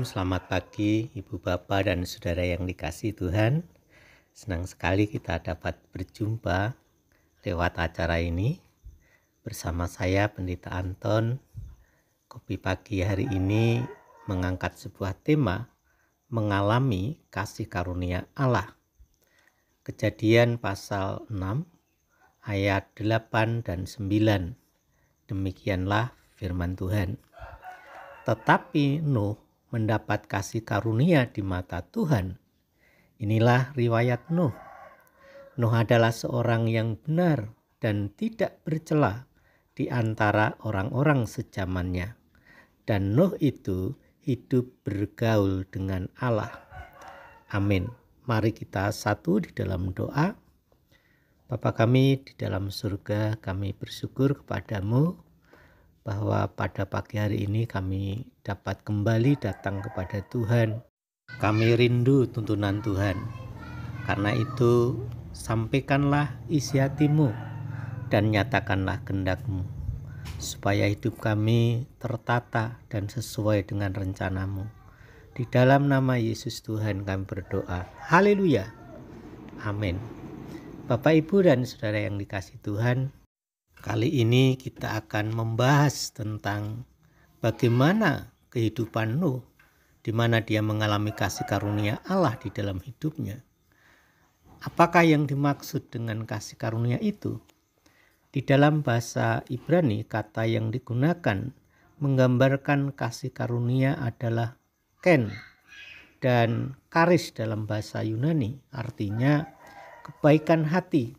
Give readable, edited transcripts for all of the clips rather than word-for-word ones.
selamat pagi Ibu Bapak dan Saudara yang dikasihi Tuhan. Senang sekali kita dapat berjumpa lewat acara ini. Bersama saya Pendeta Anton. Kopi pagi hari ini mengangkat sebuah tema, mengalami kasih karunia Allah. Kejadian pasal 6 ayat 8 dan 9. Demikianlah firman Tuhan. Tetapi Nuh mendapat kasih karunia di mata Tuhan. Inilah riwayat Nuh. Nuh adalah seorang yang benar dan tidak bercela di antara orang-orang sejamannya. Dan Nuh itu hidup bergaul dengan Allah. Amin. Mari kita satu di dalam doa. Bapa kami di dalam surga, kami bersyukur kepadamu bahwa pada pagi hari ini kami dapat kembali datang kepada Tuhan. Kami rindu tuntunan Tuhan. Karena itu sampaikanlah isi hatimu dan nyatakanlah kehendak-Mu, supaya hidup kami tertata dan sesuai dengan rencanamu. Di dalam nama Yesus Tuhan kami berdoa. Haleluya. Amin. Bapak, Ibu, dan Saudara yang dikasihi Tuhan, kali ini kita akan membahas tentang bagaimana kehidupan Nuh, di mana dia mengalami kasih karunia Allah di dalam hidupnya. Apakah yang dimaksud dengan kasih karunia itu? Di dalam bahasa Ibrani, kata yang digunakan menggambarkan kasih karunia adalah ken, dan karis dalam bahasa Yunani artinya kebaikan hati,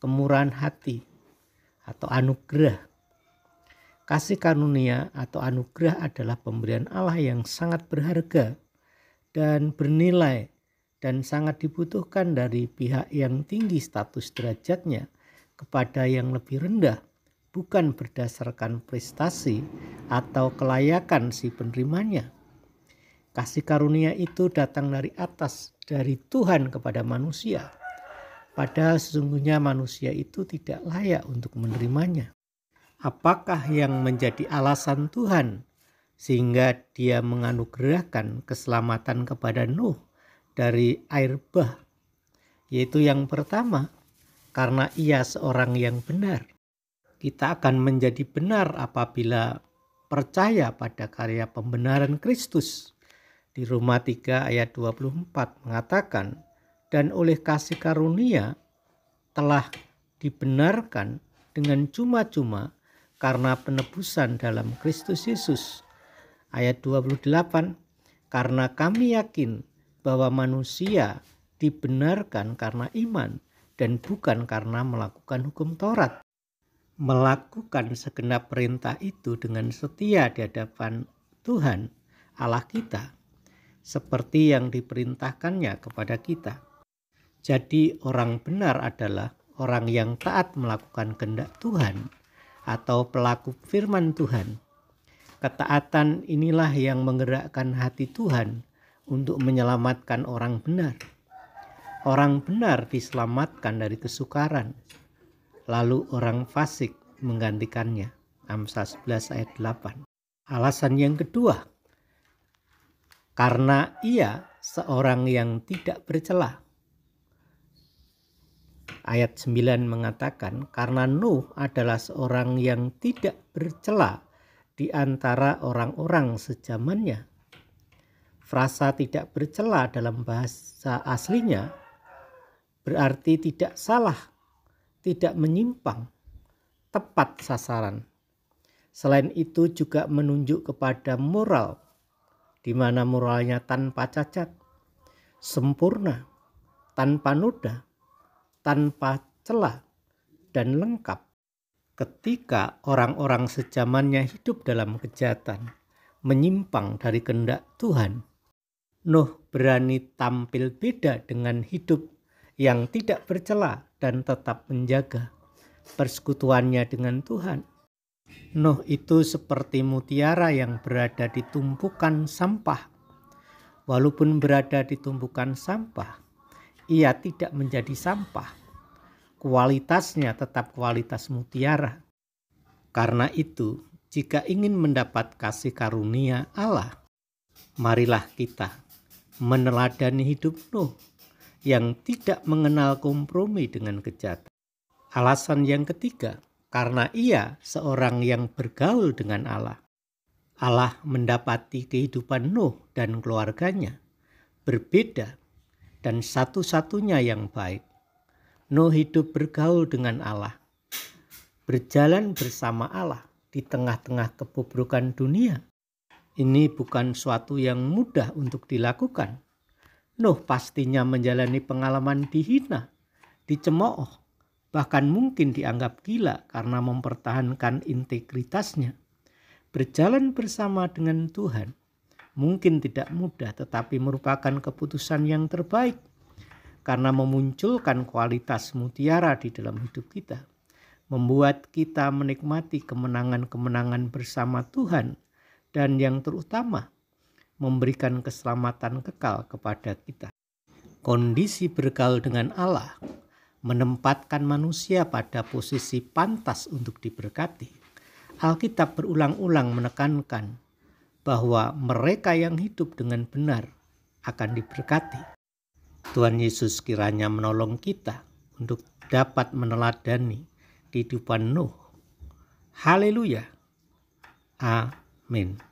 kemurahan hati, atau anugerah. Kasih karunia atau anugerah adalah pemberian Allah yang sangat berharga dan bernilai dan sangat dibutuhkan dari pihak yang tinggi status derajatnya kepada yang lebih rendah, bukan berdasarkan prestasi atau kelayakan si penerimanya. Kasih karunia itu datang dari atas, dari Tuhan kepada manusia. Padahal sesungguhnya manusia itu tidak layak untuk menerimanya. Apakah yang menjadi alasan Tuhan sehingga dia menganugerahkan keselamatan kepada Nuh dari air bah? Yaitu yang pertama, karena ia seorang yang benar. Kita akan menjadi benar apabila percaya pada karya pembenaran Kristus. Di Roma 3 ayat 24 mengatakan, dan oleh kasih karunia telah dibenarkan dengan cuma-cuma karena penebusan dalam Kristus Yesus. Ayat 28, karena kami yakin bahwa manusia dibenarkan karena iman dan bukan karena melakukan hukum Taurat. Melakukan segenap perintah itu dengan setia di hadapan Tuhan Allah kita, seperti yang diperintahkannya kepada kita. Jadi orang benar adalah orang yang taat melakukan kehendak Tuhan atau pelaku firman Tuhan. Ketaatan inilah yang menggerakkan hati Tuhan untuk menyelamatkan orang benar. Orang benar diselamatkan dari kesukaran, lalu orang fasik menggantikannya. Amsal 11 ayat 8. Alasan yang kedua, karena ia seorang yang tidak bercela. Ayat 9 mengatakan, karena Nuh adalah seorang yang tidak bercela di antara orang-orang sejamannya. Frasa tidak bercela dalam bahasa aslinya berarti tidak salah, tidak menyimpang, tepat sasaran. Selain itu juga menunjuk kepada moral, di mana moralnya tanpa cacat, sempurna, tanpa noda, tanpa celah, dan lengkap. Ketika orang-orang sejamannya hidup dalam kejahatan, menyimpang dari kehendak Tuhan, Nuh berani tampil beda dengan hidup yang tidak bercela dan tetap menjaga persekutuannya dengan Tuhan. Nuh itu seperti mutiara yang berada di tumpukan sampah. Walaupun berada di tumpukan sampah, ia tidak menjadi sampah. Kualitasnya tetap kualitas mutiara. Karena itu, jika ingin mendapat kasih karunia Allah, Marilah kita meneladani hidup Nuh yang tidak mengenal kompromi dengan kejahatan. Alasan yang ketiga, karena ia seorang yang bergaul dengan Allah. Allah mendapati kehidupan Nuh dan keluarganya berbeda dan satu-satunya yang baik. Nuh hidup bergaul dengan Allah, berjalan bersama Allah di tengah-tengah kebobrokan dunia. Ini bukan suatu yang mudah untuk dilakukan. Nuh pastinya menjalani pengalaman dihina, dicemooh, bahkan mungkin dianggap gila karena mempertahankan integritasnya. Berjalan bersama dengan Tuhan mungkin tidak mudah, tetapi merupakan keputusan yang terbaik karena memunculkan kualitas mutiara di dalam hidup kita, membuat kita menikmati kemenangan-kemenangan bersama Tuhan, dan yang terutama memberikan keselamatan kekal kepada kita. Kondisi bergaul dengan Allah menempatkan manusia pada posisi pantas untuk diberkati. Alkitab berulang-ulang menekankan bahwa mereka yang hidup dengan benar akan diberkati. Tuhan Yesus kiranya menolong kita untuk dapat meneladani kehidupan Nuh. Haleluya. Amin.